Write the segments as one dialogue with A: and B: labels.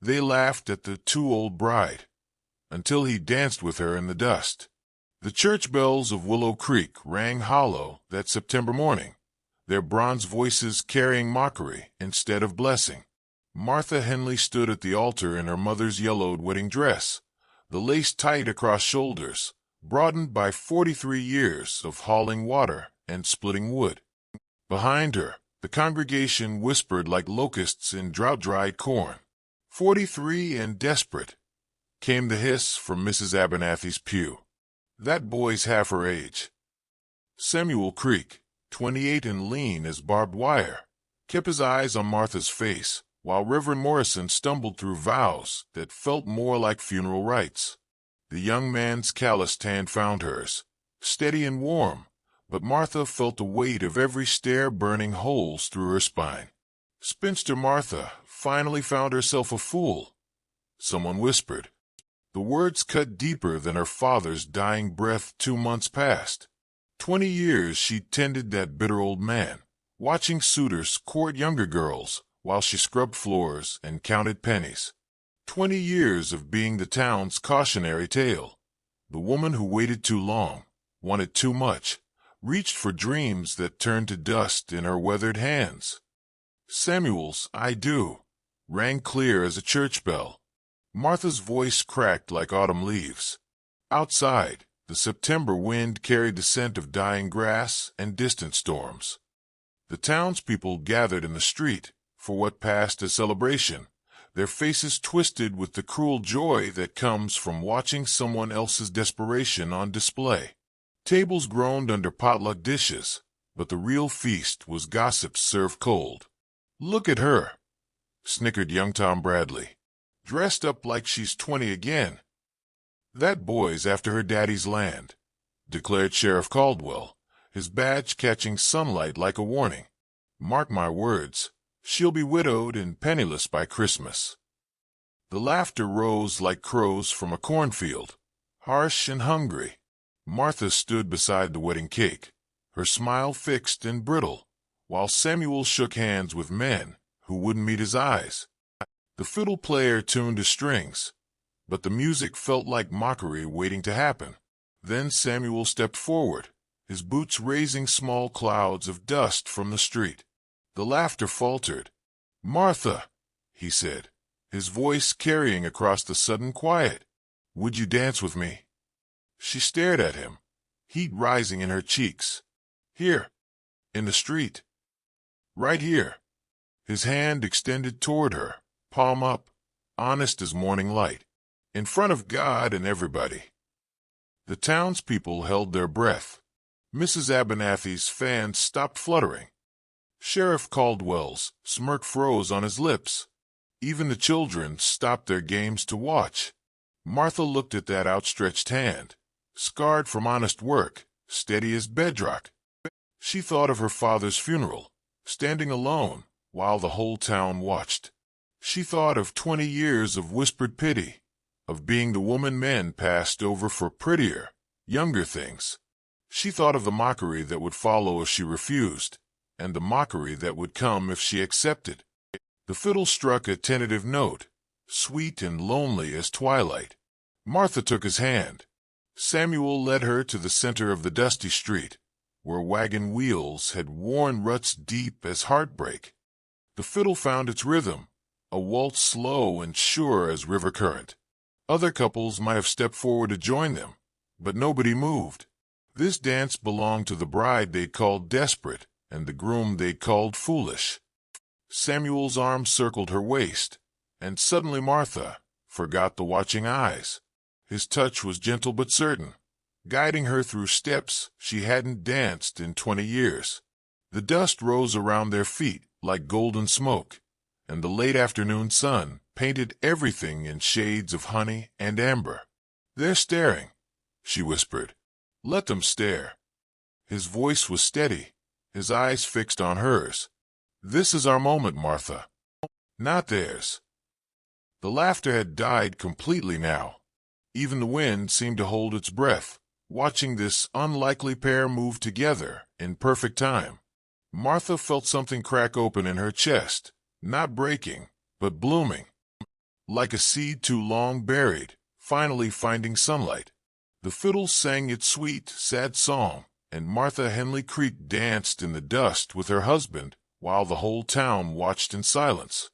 A: They laughed at the too-old bride, until he danced with her in the dust. The church bells of Willow Creek rang hollow that September morning, their bronze voices carrying mockery instead of blessing. Martha Henley stood at the altar in her mother's yellowed wedding dress, the lace tight across shoulders, broadened by 43 years of hauling water and splitting wood. Behind her, the congregation whispered like locusts in drought-dried corn. 43 and desperate, came the hiss from Mrs. Abernathy's pew. That boy's half her age. Samuel Creek, 28 and lean as barbed wire, kept his eyes on Martha's face, while Reverend Morrison stumbled through vows that felt more like funeral rites. The young man's calloused hand found hers, steady and warm, but Martha felt the weight of every stare burning holes through her spine. Spinster Martha finally found herself a fool, someone whispered. The words cut deeper than her father's dying breath 2 months past. 20 years she'd tended that bitter old man, watching suitors court younger girls while she scrubbed floors and counted pennies. 20 years of being the town's cautionary tale. The woman who waited too long, wanted too much, reached for dreams that turned to dust in her weathered hands. Samuel's "I do" rang clear as a church bell. Martha's voice cracked like autumn leaves. Outside, the September wind carried the scent of dying grass and distant storms. The townspeople gathered in the street for what passed as celebration, their faces twisted with the cruel joy that comes from watching someone else's desperation on display. Tables groaned under potluck dishes, but the real feast was gossip served cold. "Look at her," snickered young Tom Bradley. "Dressed up like she's 20 again." "That boy's after her daddy's land," declared Sheriff Caldwell, his badge catching sunlight like a warning. "Mark my words, she'll be widowed and penniless by Christmas." The laughter rose like crows from a cornfield, harsh and hungry. Martha stood beside the wedding cake, her smile fixed and brittle, while Samuel shook hands with men who wouldn't meet his eyes. The fiddle player tuned his strings, but the music felt like mockery waiting to happen. Then Samuel stepped forward, his boots raising small clouds of dust from the street. The laughter faltered. "Martha," he said, his voice carrying across the sudden quiet, "would you dance with me?" She stared at him, heat rising in her cheeks. "Here, in the street. Right here." His hand extended toward her, palm up, honest as morning light, in front of God and everybody. The townspeople held their breath. Mrs. Abernathy's fans stopped fluttering. Sheriff Caldwell's smirk froze on his lips. Even the children stopped their games to watch. Martha looked at that outstretched hand, scarred from honest work, steady as bedrock. She thought of her father's funeral, standing alone while the whole town watched. She thought of 20 years of whispered pity, of being the woman men passed over for prettier, younger things. She thought of the mockery that would follow if she refused, and the mockery that would come if she accepted. The fiddle struck a tentative note, sweet and lonely as twilight. Martha took his hand. Samuel led her to the center of the dusty street, where wagon wheels had worn ruts deep as heartbreak. The fiddle found its rhythm, a waltz slow and sure as river current. Other couples might have stepped forward to join them, but nobody moved. This dance belonged to the bride they'd called desperate and the groom they'd called foolish. Samuel's arm circled her waist, and suddenly Martha forgot the watching eyes. His touch was gentle but certain, guiding her through steps she hadn't danced in 20 years. The dust rose around their feet like golden smoke, and the late afternoon sun painted everything in shades of honey and amber. "They're staring," she whispered. "Let them stare." His voice was steady, his eyes fixed on hers. "This is our moment, Martha, not theirs." The laughter had died completely now. Even the wind seemed to hold its breath, watching this unlikely pair move together in perfect time. Martha felt something crack open in her chest, not breaking, but blooming. like a seed too long buried, finally finding sunlight. The fiddle sang its sweet, sad song, and Martha Henley Creek danced in the dust with her husband while the whole town watched in silence.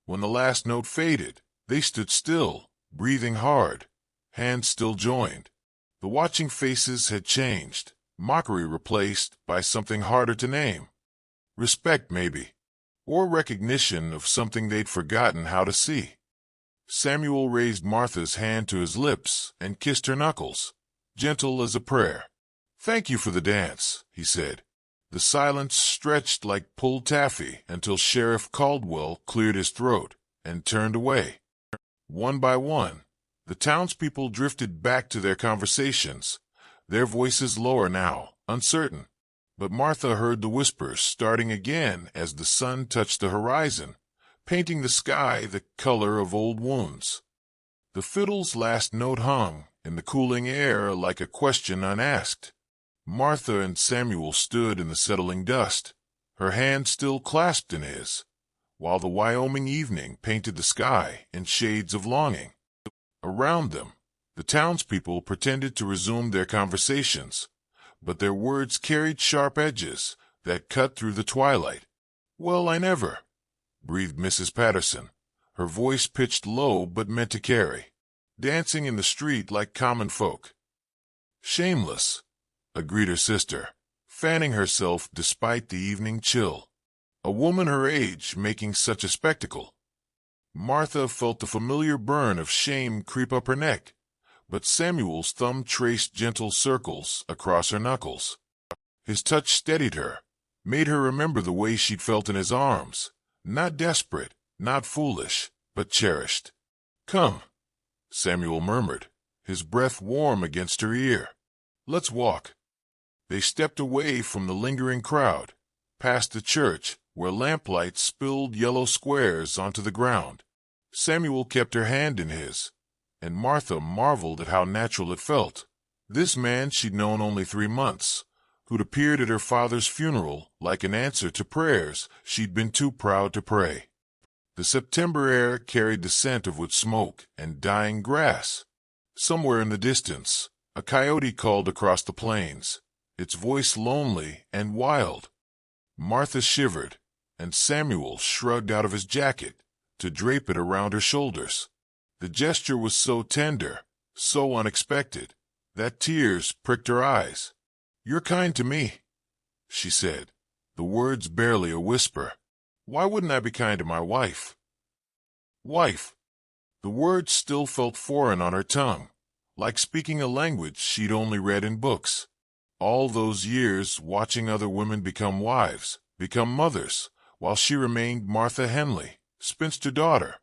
A: When the last note faded, they stood still, breathing hard, hands still joined. The watching faces had changed, mockery replaced by something harder to name. Respect, maybe, or recognition of something they'd forgotten how to see. Samuel raised Martha's hand to his lips and kissed her knuckles, gentle as a prayer. "Thank you for the dance," he said. The silence stretched like pulled taffy until Sheriff Caldwell cleared his throat and turned away. One by one, the townspeople drifted back to their conversations, their voices lower now, uncertain. But Martha heard the whispers starting again as the sun touched the horizon, painting the sky the color of old wounds. The fiddle's last note hung in the cooling air like a question unasked. Martha and Samuel stood in the settling dust, her hand still clasped in his, while the Wyoming evening painted the sky in shades of longing. Around them, the townspeople pretended to resume their conversations, but their words carried sharp edges that cut through the twilight. "Well, I never," breathed Mrs. Patterson, her voice pitched low but meant to carry, dancing in the street like common folk. "Shameless," agreed her sister, fanning herself despite the evening chill. A woman her age making such a spectacle. Martha felt the familiar burn of shame creep up her neck, but Samuel's thumb traced gentle circles across her knuckles. His touch steadied her, made her remember the way she'd felt in his arms, not desperate, not foolish, but cherished. "Come," Samuel murmured, his breath warm against her ear. "Let's walk." They stepped away from the lingering crowd, past the church, where lamplight spilled yellow squares onto the ground. Samuel kept her hand in his, and Martha marveled at how natural it felt. This man she'd known only 3 months, who'd appeared at her father's funeral like an answer to prayers she'd been too proud to pray. The September air carried the scent of wood smoke and dying grass. Somewhere in the distance, a coyote called across the plains, its voice lonely and wild. Martha shivered, and Samuel shrugged out of his jacket to drape it around her shoulders. The gesture was so tender, so unexpected, that tears pricked her eyes. "You're kind to me," she said, the words barely a whisper. "Why wouldn't I be kind to my wife?" Wife. The words still felt foreign on her tongue, like speaking a language she'd only read in books. All those years watching other women become wives, become mothers, while she remained Martha Henley, spinster daughter,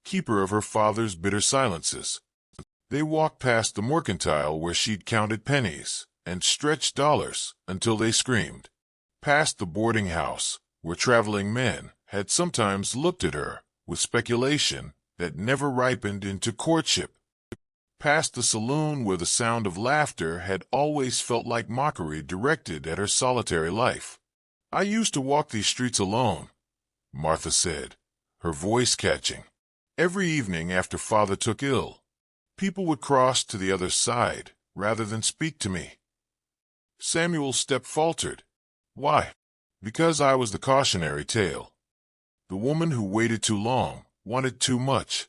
A: keeper of her father's bitter silences. They walked past the mercantile where she'd counted pennies and stretched dollars until they screamed, past the boarding house where traveling men had sometimes looked at her with speculation that never ripened into courtship, past the saloon where the sound of laughter had always felt like mockery directed at her solitary life. "I used to walk these streets alone," Martha said, her voice catching. "Every evening after Father took ill, people would cross to the other side rather than speak to me." Samuel's step faltered. "Why?" "Because I was the cautionary tale. The woman who waited too long, wanted too much."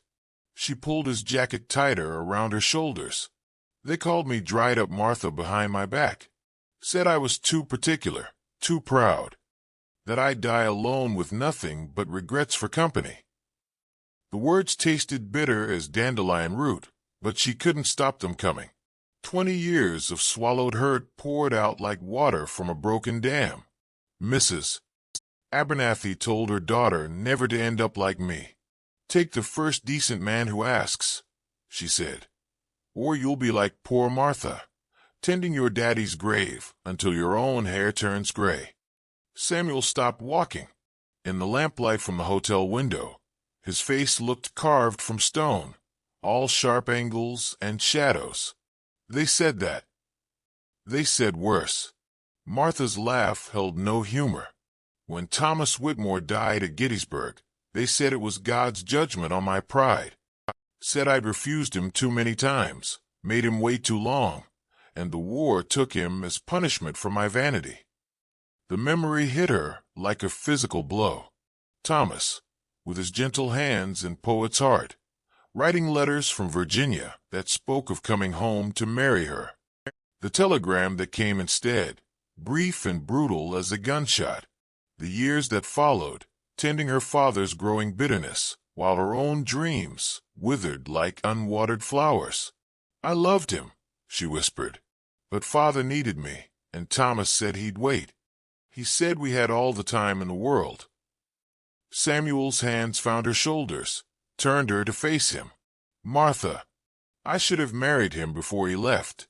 A: She pulled his jacket tighter around her shoulders. "They called me dried-up Martha behind my back. Said I was too particular, too proud. That I'd die alone with nothing but regrets for company." The words tasted bitter as dandelion root, but she couldn't stop them coming. 20 years of swallowed hurt poured out like water from a broken dam. Mrs. Abernathy told her daughter never to end up like me. "Take the first decent man who asks," she said, "or you'll be like poor Martha, tending your daddy's grave until your own hair turns gray." Samuel stopped walking. In the lamplight from the hotel window, his face looked carved from stone, all sharp angles and shadows. "They said that." They said worse. Martha's laugh held no humor. "When Thomas Whitmore died at Gettysburg, they said it was God's judgment on my pride. said I'd refused him too many times, made him wait too long, and the war took him as punishment for my vanity. The memory hit her like a physical blow. Thomas, with his gentle hands and poet's heart, writing letters from Virginia that spoke of coming home to marry her. The telegram that came instead, brief and brutal as a gunshot. The years that followed, tending her father's growing bitterness, while her own dreams withered like unwatered flowers. I loved him, she whispered, but father needed me, and Thomas said he'd wait. He said we had all the time in the world. Samuel's hands found her shoulders, turned her to face him. Martha, I should have married him before he left.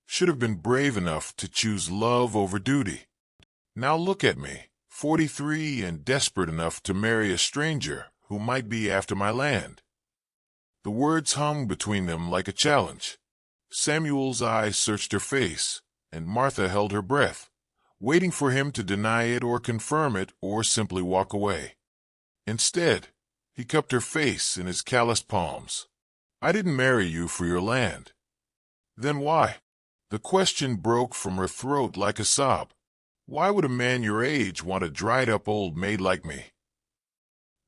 A: Should have been brave enough to choose love over duty. Now look at me, 43 and desperate enough to marry a stranger who might be after my land. The words hung between them like a challenge. Samuel's eyes searched her face, and Martha held her breath, waiting for him to deny it or confirm it or simply walk away. Instead, he cupped her face in his calloused palms. I didn't marry you for your land. Then why? The question broke from her throat like a sob. Why would a man your age want a dried-up old maid like me?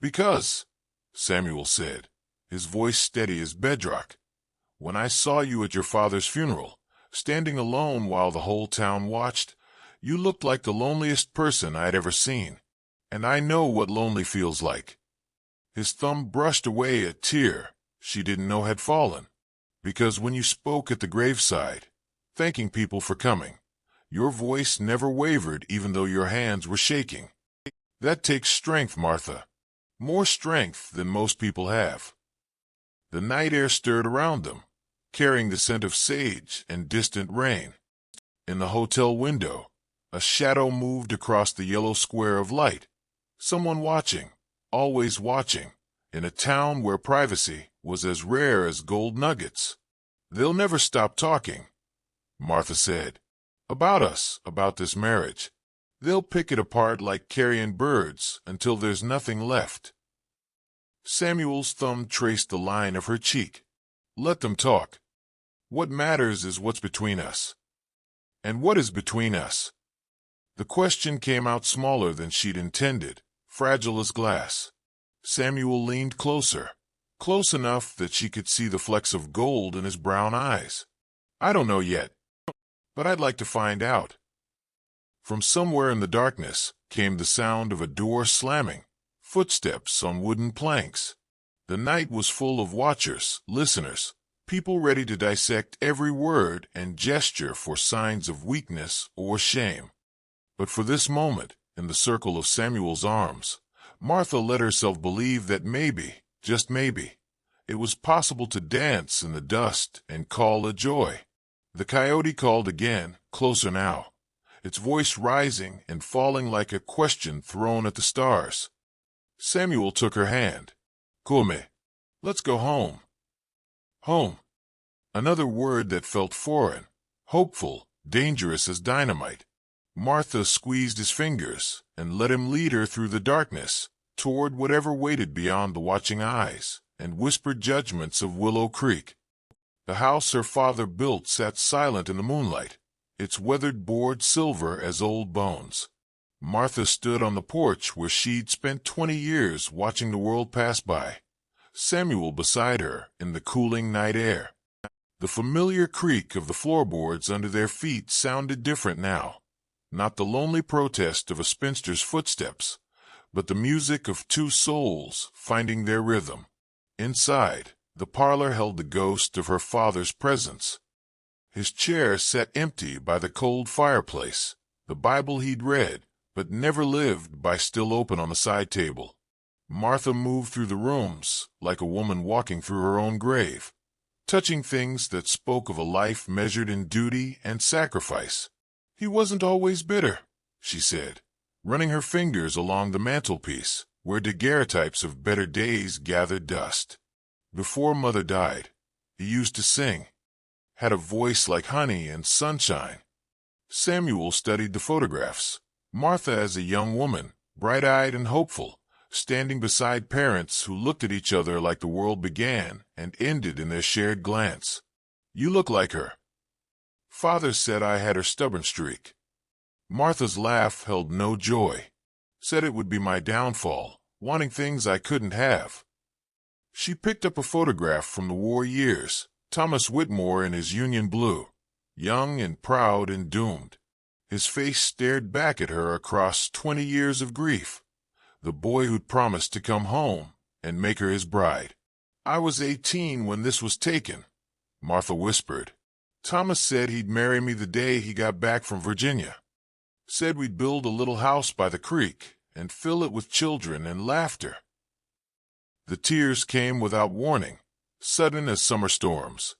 A: Because, Samuel said, his voice steady as bedrock, when I saw you at your father's funeral, standing alone while the whole town watched, you looked like the loneliest person I had ever seen, and I know what lonely feels like. His thumb brushed away a tear she didn't know had fallen, because when you spoke at the graveside, thanking people for coming, your voice never wavered even though your hands were shaking. That takes strength, Martha. More strength than most people have. The night air stirred around them, carrying the scent of sage and distant rain. In the hotel window, a shadow moved across the yellow square of light. Someone watching, always watching, in a town where privacy was as rare as gold nuggets. They'll never stop talking, Martha said, about us, about this marriage. They'll pick it apart like carrion birds until there's nothing left. Samuel's thumb traced the line of her cheek. Let them talk. What matters is what's between us. And what is between us? The question came out smaller than she'd intended, fragile as glass. Samuel leaned closer, close enough that she could see the flecks of gold in his brown eyes. I don't know yet, but I'd like to find out. From somewhere in the darkness came the sound of a door slamming, footsteps on wooden planks. The night was full of watchers, listeners, people ready to dissect every word and gesture for signs of weakness or shame. But for this moment, in the circle of Samuel's arms, Martha let herself believe that maybe, just maybe, it was possible to dance in the dust and call it joy. The coyote called again, closer now, its voice rising and falling like a question thrown at the stars. Samuel took her hand. Come, let's go home. Home. Another word that felt foreign, hopeful, dangerous as dynamite. Martha squeezed his fingers and let him lead her through the darkness, toward whatever waited beyond the watching eyes and whispered judgments of Willow Creek. The house her father built sat silent in the moonlight, its weathered board silver as old bones. Martha stood on the porch where she'd spent 20 years watching the world pass by, Samuel beside her in the cooling night air. The familiar creak of the floorboards under their feet sounded different now, not the lonely protest of a spinster's footsteps, but the music of two souls finding their rhythm. Inside, the parlor held the ghost of her father's presence. His chair sat empty by the cold fireplace, the Bible he'd read, but never lived by still open on the side table. Martha moved through the rooms like a woman walking through her own grave, touching things that spoke of a life measured in duty and sacrifice. He wasn't always bitter, she said, running her fingers along the mantelpiece, where daguerreotypes of better days gathered dust. Before Mother died, he used to sing, had a voice like honey and sunshine. Samuel studied the photographs. Martha as a young woman, bright-eyed and hopeful, standing beside parents who looked at each other like the world began and ended in their shared glance. "You look like her." Father said I had her stubborn streak. Martha's laugh held no joy. Said it would be my downfall, wanting things I couldn't have. She picked up a photograph from the war years, Thomas Whitmore in his Union blue, young and proud and doomed. His face stared back at her across 20 years of grief. The boy who'd promised to come home and make her his bride. "I was 18 when this was taken," Martha whispered. "Thomas said he'd marry me the day he got back from Virginia. Said we'd build a little house by the creek and fill it with children and laughter." The tears came without warning, sudden as summer storms.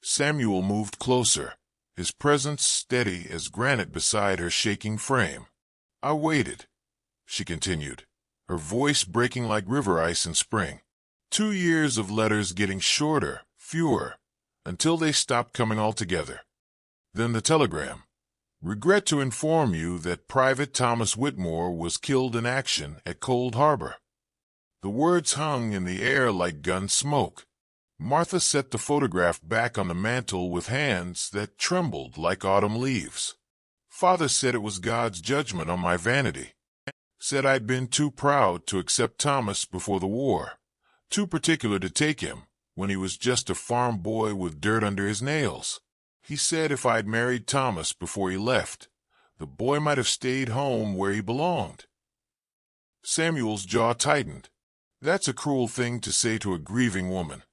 A: Samuel moved closer, his presence steady as granite beside her shaking frame. "I waited," she continued, her voice breaking like river ice in spring. 2 years of letters getting shorter, fewer, until they stopped coming altogether. Then the telegram. "Regret to inform you that Private Thomas Whitmore was killed in action at Cold Harbor." The words hung in the air like gun smoke. Martha set the photograph back on the mantel with hands that trembled like autumn leaves. "Father said it was God's judgment on my vanity. Said I'd been too proud to accept Thomas before the war, too particular to take him when he was just a farm boy with dirt under his nails. He said if I'd married Thomas before he left, the boy might have stayed home where he belonged." Samuel's jaw tightened. That's a cruel thing to say to a grieving woman.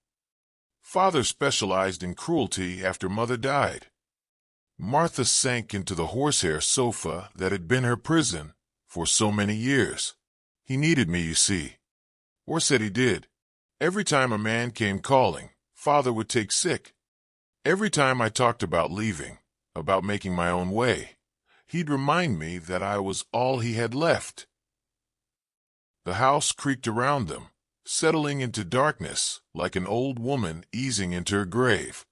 A: Father specialized in cruelty after Mother died. Martha sank into the horsehair sofa that had been her prison for so many years. "He needed me, you see. Or said he did. Every time a man came calling, Father would take sick. Every time I talked about leaving, about making my own way, he'd remind me that I was all he had left." The house creaked around them, settling into darkness like an old woman easing into her grave.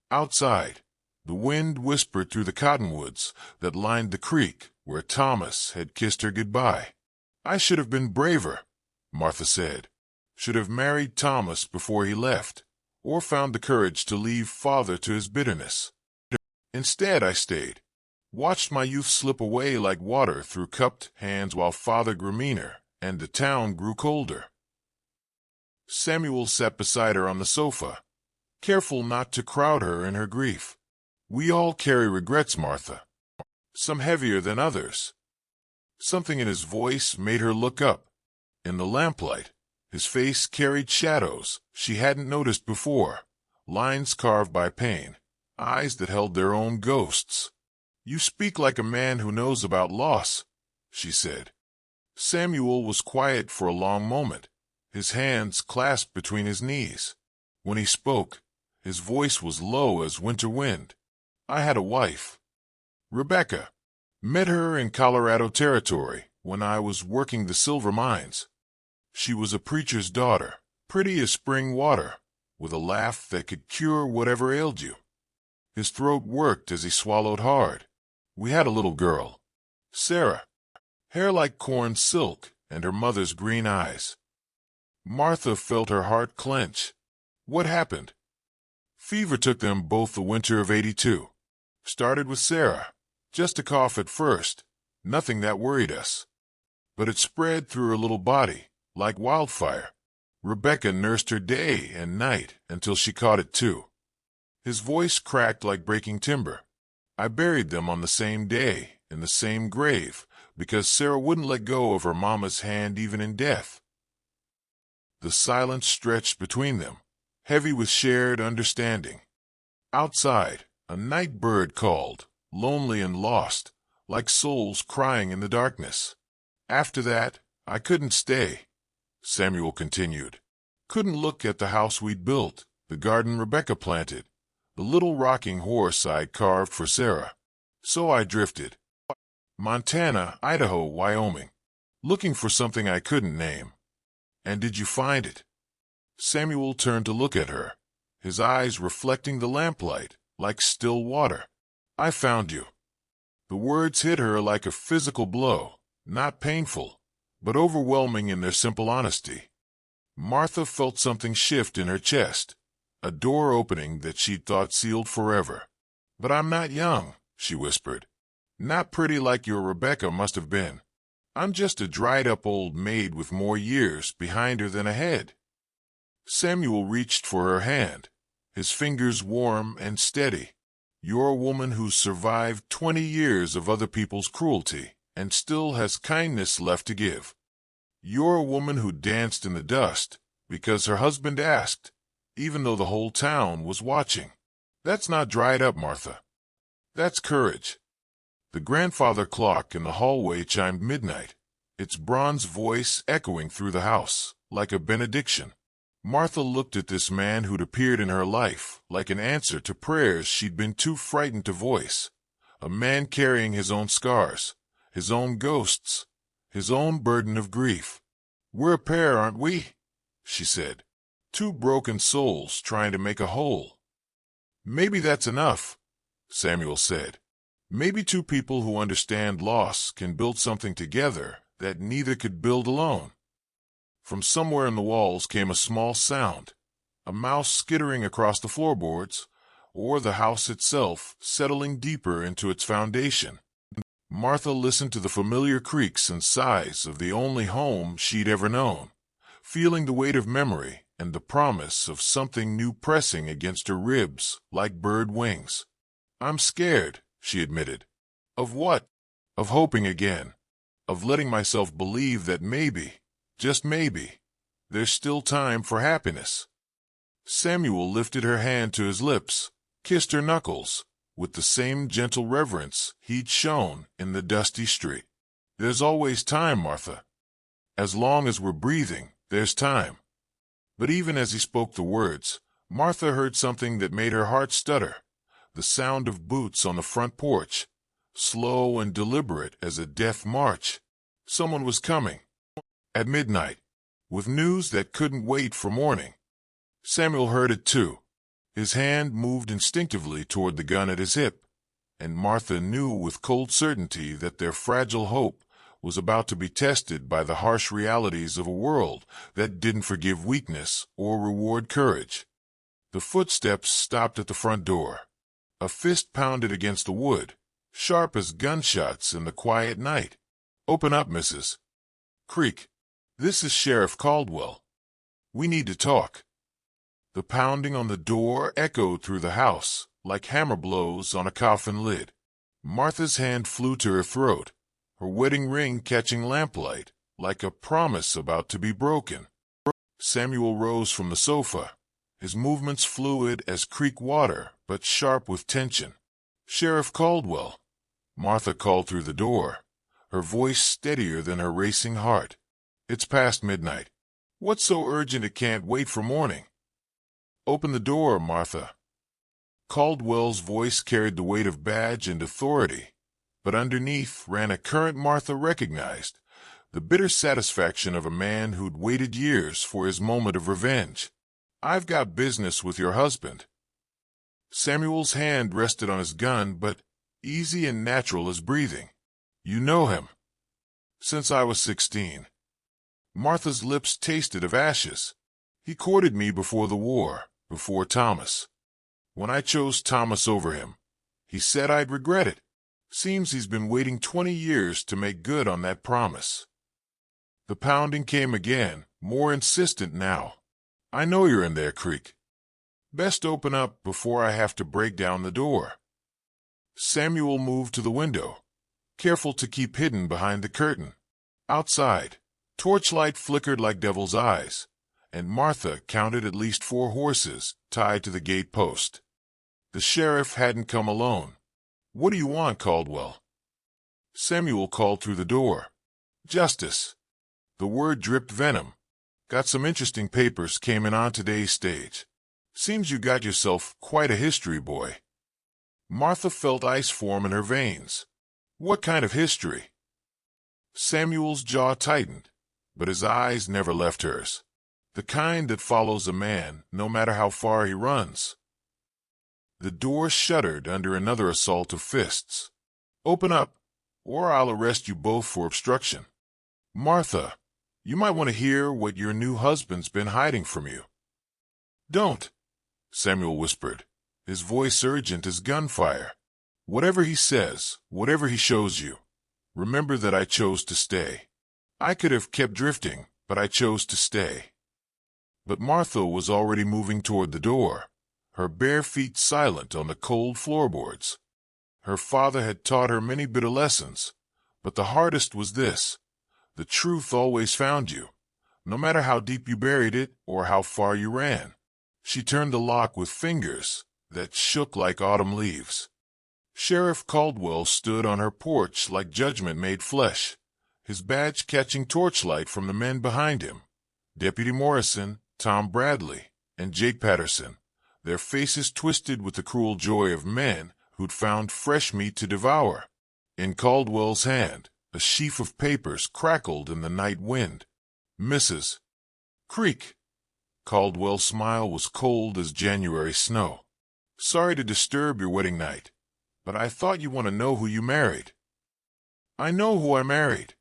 A: Outside, the wind whispered through the cottonwoods that lined the creek where Thomas had kissed her goodbye. "I should have been braver," Martha said. "Should have married Thomas before he left, or found the courage to leave Father to his bitterness. Instead, I stayed, watched my youth slip away like water through cupped hands while Father grew meaner and the town grew colder." Samuel sat beside her on the sofa, careful not to crowd her in her grief. "We all carry regrets, Martha. Some heavier than others." Something in his voice made her look up. In the lamplight, his face carried shadows she hadn't noticed before, lines carved by pain, eyes that held their own ghosts. "You speak like a man who knows about loss," she said. Samuel was quiet for a long moment, his hands clasped between his knees. When he spoke, his voice was low as winter wind. "I had a wife, Rebecca. Met her in Colorado Territory when I was working the silver mines. She was a preacher's daughter, pretty as spring water, with a laugh that could cure whatever ailed you." His throat worked as he swallowed hard. "We had a little girl, Sarah, hair like corn silk and her mother's green eyes." Martha felt her heart clench. "What happened?" "Fever took them both the winter of '82. Started with Sarah. Just a cough at first, nothing that worried us. But it spread through her little body, like wildfire. Rebecca nursed her day and night until she caught it too." His voice cracked like breaking timber. "I buried them on the same day, in the same grave, because Sarah wouldn't let go of her mama's hand even in death." The silence stretched between them, heavy with shared understanding. Outside, a night bird called, lonely and lost, like souls crying in the darkness. "After that, I couldn't stay," Samuel continued. "Couldn't look at the house we'd built, the garden Rebecca planted, the little rocking horse I'd carved for Sarah. So I drifted. Montana, Idaho, Wyoming, looking for something I couldn't name." "And did you find it?" Samuel turned to look at her, his eyes reflecting the lamplight like still water. "I found you." The words hit her like a physical blow, not painful, but overwhelming in their simple honesty. Martha felt something shift in her chest, a door opening that she'd thought sealed forever. "But I'm not young," she whispered. "Not pretty like your Rebecca must have been. I'm just a dried-up old maid with more years behind her than ahead." Samuel reached for her hand, his fingers warm and steady. "You're a woman who's survived 20 years of other people's cruelty and still has kindness left to give. You're a woman who danced in the dust because her husband asked, even though the whole town was watching. That's not dried up, Martha. That's courage." The grandfather clock in the hallway chimed midnight, its bronze voice echoing through the house like a benediction. Martha looked at this man who'd appeared in her life like an answer to prayers she'd been too frightened to voice, a man carrying his own scars, his own ghosts, his own burden of grief. "We're a pair, aren't we?" she said. "Two broken souls trying to make a whole." "Maybe that's enough," Samuel said. "Maybe two people who understand loss can build something together that neither could build alone." From somewhere in the walls came a small sound, a mouse skittering across the floorboards, or the house itself settling deeper into its foundation. Martha listened to the familiar creaks and sighs of the only home she'd ever known, feeling the weight of memory and the promise of something new pressing against her ribs like bird wings. "I'm scared," she admitted. "Of what?" "Of hoping again. Of letting myself believe that maybe, just maybe, there's still time for happiness." Samuel lifted her hand to his lips, kissed her knuckles, with the same gentle reverence he'd shown in the dusty street. "There's always time, Martha. As long as we're breathing, there's time." But even as he spoke the words, Martha heard something that made her heart stutter, the sound of boots on the front porch, slow and deliberate as a death march. Someone was coming, at midnight, with news that couldn't wait for morning. Samuel heard it too. His hand moved instinctively toward the gun at his hip, and Martha knew with cold certainty that their fragile hope was about to be tested by the harsh realities of a world that didn't forgive weakness or reward courage. The footsteps stopped at the front door. A fist pounded against the wood, sharp as gunshots in the quiet night. "Open up, Mrs. Creek. This is Sheriff Caldwell. We need to talk." The pounding on the door echoed through the house like hammer blows on a coffin lid. Martha's hand flew to her throat, her wedding ring catching lamplight like a promise about to be broken. Samuel rose from the sofa, his movements fluid as creek water but sharp with tension. "Sheriff Caldwell," Martha called through the door, her voice steadier than her racing heart. "It's past midnight. What's so urgent it can't wait for morning?" "Open the door, Martha." Caldwell's voice carried the weight of badge and authority, but underneath ran a current Martha recognized, the bitter satisfaction of a man who'd waited years for his moment of revenge. "I've got business with your husband." Samuel's hand rested on his gun, but easy and natural as breathing. "You know him?" "Since I was 16. Martha's lips tasted of ashes. "He courted me before the war, before Thomas. When I chose Thomas over him, he said I'd regret it. Seems he's been waiting 20 years to make good on that promise." The pounding came again, more insistent now. "I know you're in there, Creek. Best open up before I have to break down the door." Samuel moved to the window, careful to keep hidden behind the curtain. Outside, torchlight flickered like devil's eyes, and Martha counted at least 4 horses tied to the gate post. The sheriff hadn't come alone. "What do you want, Caldwell?" Samuel called through the door. "Justice." The word dripped venom. "Got some interesting papers came in on today's stage. Seems you got yourself quite a history, boy." Martha felt ice form in her veins. "What kind of history?" Samuel's jaw tightened, but his eyes never left hers. "The kind that follows a man no matter how far he runs." The door shuddered under another assault of fists. "Open up, or I'll arrest you both for obstruction." Martha, you might want to hear what your new husband's been hiding from you. Don't, Samuel whispered, his voice urgent as gunfire. Whatever he says, whatever he shows you, remember that I chose to stay. I could have kept drifting, but I chose to stay. But Martha was already moving toward the door, her bare feet silent on the cold floorboards. Her father had taught her many bitter lessons, but the hardest was this: the truth always found you, no matter how deep you buried it or how far you ran. She turned the lock with fingers that shook like autumn leaves. Sheriff Caldwell stood on her porch like judgment made flesh, his badge catching torchlight from the men behind him. Deputy Morrison, Tom Bradley, and Jake Patterson, their faces twisted with the cruel joy of men who'd found fresh meat to devour. In Caldwell's hand, a sheaf of papers crackled in the night wind. Mrs. Creek. Caldwell's smile was cold as January snow. Sorry to disturb your wedding night, but I thought you want to know who you married. I know who I married,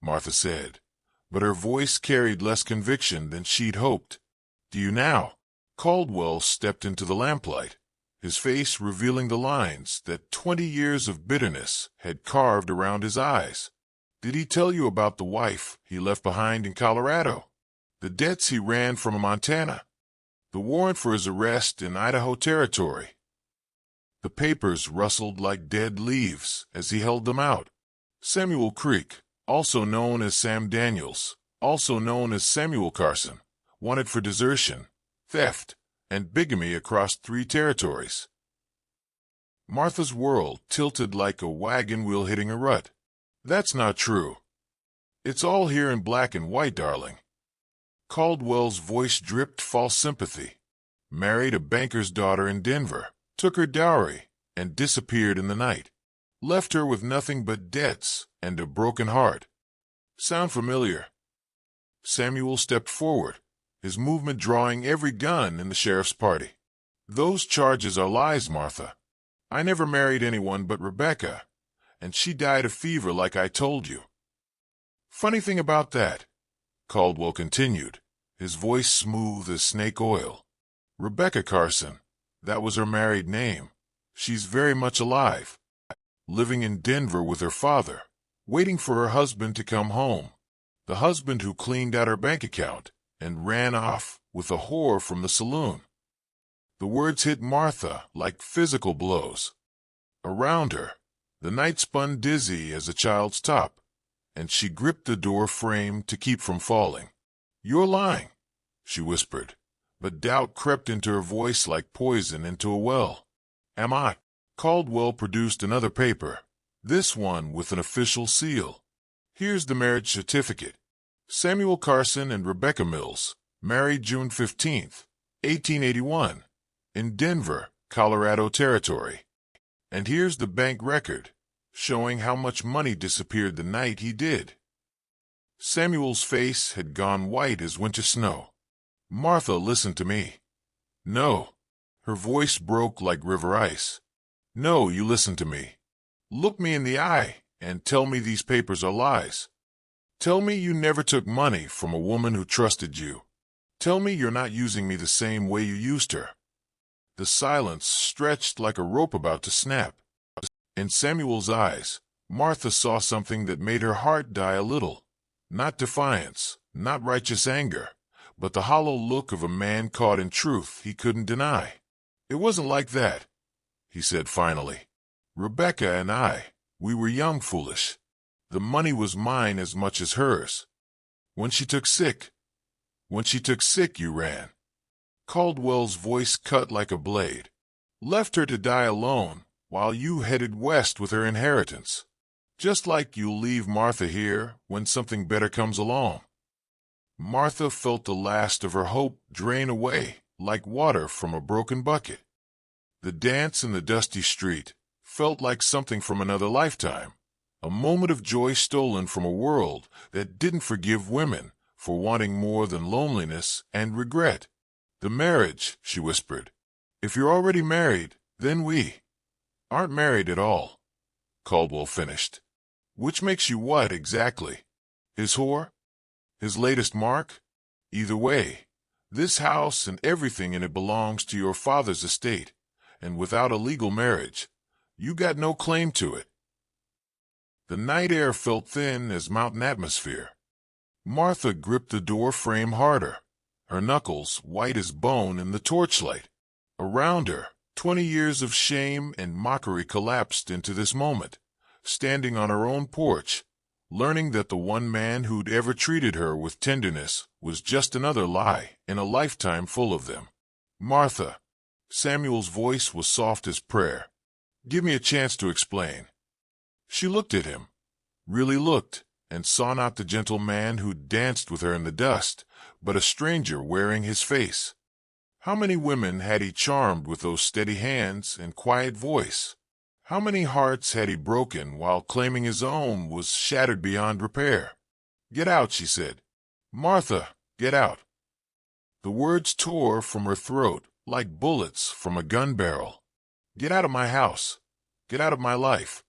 A: Martha said, but her voice carried less conviction than she'd hoped. Do you now? Caldwell stepped into the lamplight, his face revealing the lines that 20 years of bitterness had carved around his eyes. Did he tell you about the wife he left behind in Colorado? The debts he ran from Montana? The warrant for his arrest in Idaho Territory? The papers rustled like dead leaves as he held them out. Samuel Creek, also known as Sam Daniels, also known as Samuel Carson, wanted for desertion, theft, and bigamy across 3 territories. Martha's world tilted like a wagon wheel hitting a rut. That's not true. It's all here in black and white, darling. Caldwell's voice dripped false sympathy. Married a banker's daughter in Denver, took her dowry, and disappeared in the night. Left her with nothing but debts and a broken heart. Sound familiar? Samuel stepped forward, his movement drawing every gun in the sheriff's party. Those charges are lies, Martha. I never married anyone but Rebecca, and she died of fever like I told you. Funny thing about that, Caldwell continued, his voice smooth as snake oil. Rebecca Carson, that was her married name. She's very much alive, living in Denver with her father, waiting for her husband to come home, the husband who cleaned out her bank account and ran off with a whore from the saloon. The words hit Martha like physical blows. Around her, the night spun dizzy as a child's top, and she gripped the door frame to keep from falling. You're lying, she whispered, but doubt crept into her voice like poison into a well. Am I? Caldwell produced another paper, this one with an official seal. Here's the marriage certificate. Samuel Carson and Rebecca Mills, married June 15th, 1881, in Denver, Colorado Territory. And here's the bank record, showing how much money disappeared the night he did. Samuel's face had gone white as winter snow. Martha, listen to me. No. Her voice broke like river ice. No, you listen to me. Look me in the eye and tell me these papers are lies. Tell me you never took money from a woman who trusted you. Tell me you're not using me the same way you used her. The silence stretched like a rope about to snap. In Samuel's eyes, Martha saw something that made her heart die a little. Not defiance, not righteous anger, but the hollow look of a man caught in truth he couldn't deny. It wasn't like that, he said finally. Rebecca and I, we were young, foolish. The money was mine as much as hers. When she took sick, you ran. Caldwell's voice cut like a blade. Left her to die alone, while you headed west with her inheritance. Just like you'll leave Martha here when something better comes along. Martha felt the last of her hope drain away like water from a broken bucket. The dance in the dusty street felt like something from another lifetime, a moment of joy stolen from a world that didn't forgive women for wanting more than loneliness and regret. The marriage, she whispered. If you're already married, then we aren't married at all, Caldwell finished. Which makes you what exactly? His whore? His latest mark? Either way, this house and everything in it belongs to your father's estate, and without a legal marriage, you got no claim to it. The night air felt thin as mountain atmosphere. Martha gripped the door frame harder, her knuckles white as bone in the torchlight. Around her, 20 years of shame and mockery collapsed into this moment, standing on her own porch, learning that the one man who'd ever treated her with tenderness was just another lie in a lifetime full of them. Martha. Samuel's voice was soft as prayer. Give me a chance to explain. She looked at him, really looked, and saw not the gentle man who'd danced with her in the dust, but a stranger wearing his face. How many women had he charmed with those steady hands and quiet voice? How many hearts had he broken while claiming his own was shattered beyond repair? Get out, she said. Martha, get out. The words tore from her throat like bullets from a gun barrel. Get out of my house. Get out of my life.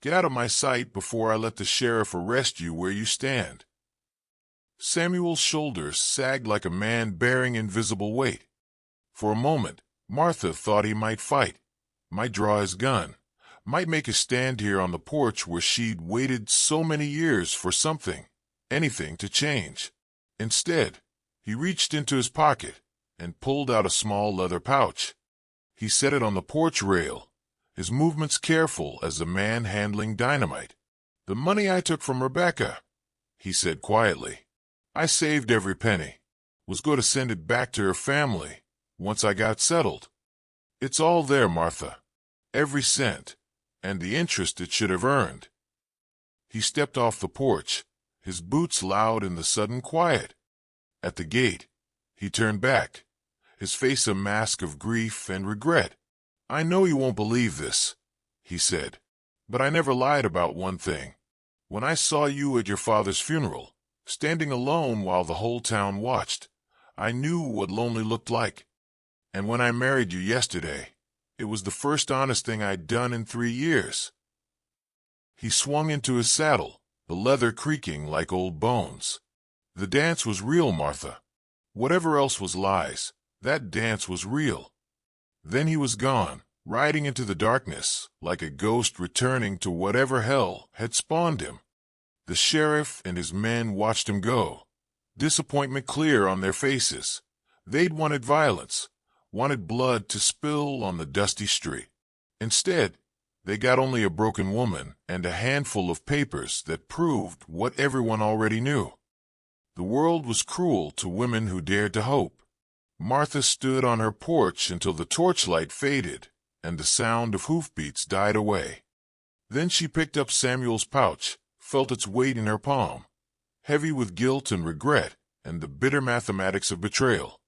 A: Get out of my sight before I let the sheriff arrest you where you stand. Samuel's shoulders sagged like a man bearing invisible weight. For a moment, Martha thought he might fight, might draw his gun, might make a stand here on the porch where she'd waited so many years for something, anything to change. Instead, he reached into his pocket and pulled out a small leather pouch. He set it on the porch rail, his movements careful as a man handling dynamite. The money I took from Rebecca, he said quietly. I saved every penny, was going to send it back to her family once I got settled. It's all there, Martha, every cent, and the interest it should have earned. He stepped off the porch, his boots loud in the sudden quiet. At the gate, he turned back, his face a mask of grief and regret. I know you won't believe this, he said, but I never lied about one thing. When I saw you at your father's funeral, standing alone while the whole town watched, I knew what lonely looked like. And when I married you yesterday, it was the first honest thing I'd done in 3 years. He swung into his saddle, the leather creaking like old bones. The dance was real, Martha. Whatever else was lies, that dance was real. Then he was gone, riding into the darkness, like a ghost returning to whatever hell had spawned him. The sheriff and his men watched him go, disappointment clear on their faces. They'd wanted violence, wanted blood to spill on the dusty street. Instead, they got only a broken woman and a handful of papers that proved what everyone already knew. The world was cruel to women who dared to hope. Martha stood on her porch until the torchlight faded and the sound of hoofbeats died away. Then she picked up Samuel's pouch, felt its weight in her palm, heavy with guilt and regret and the bitter mathematics of betrayal.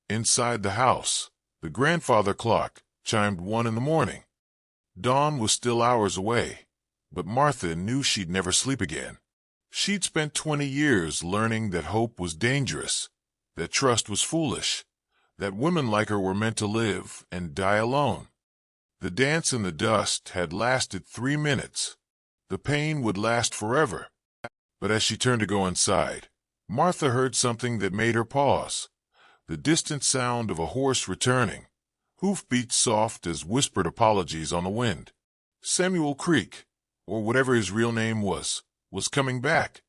A: Inside the house, the grandfather clock chimed 1 in the morning. Dawn was still hours away, but Martha knew she'd never sleep again. She'd spent 20 years learning that hope was dangerous, that trust was foolish, that women like her were meant to live and die alone. The dance in the dust had lasted 3 minutes. The pain would last forever. But as she turned to go inside, Martha heard something that made her pause. The distant sound of a horse returning, hoofbeats soft as whispered apologies on the wind. Samuel Creek, or whatever his real name was coming back.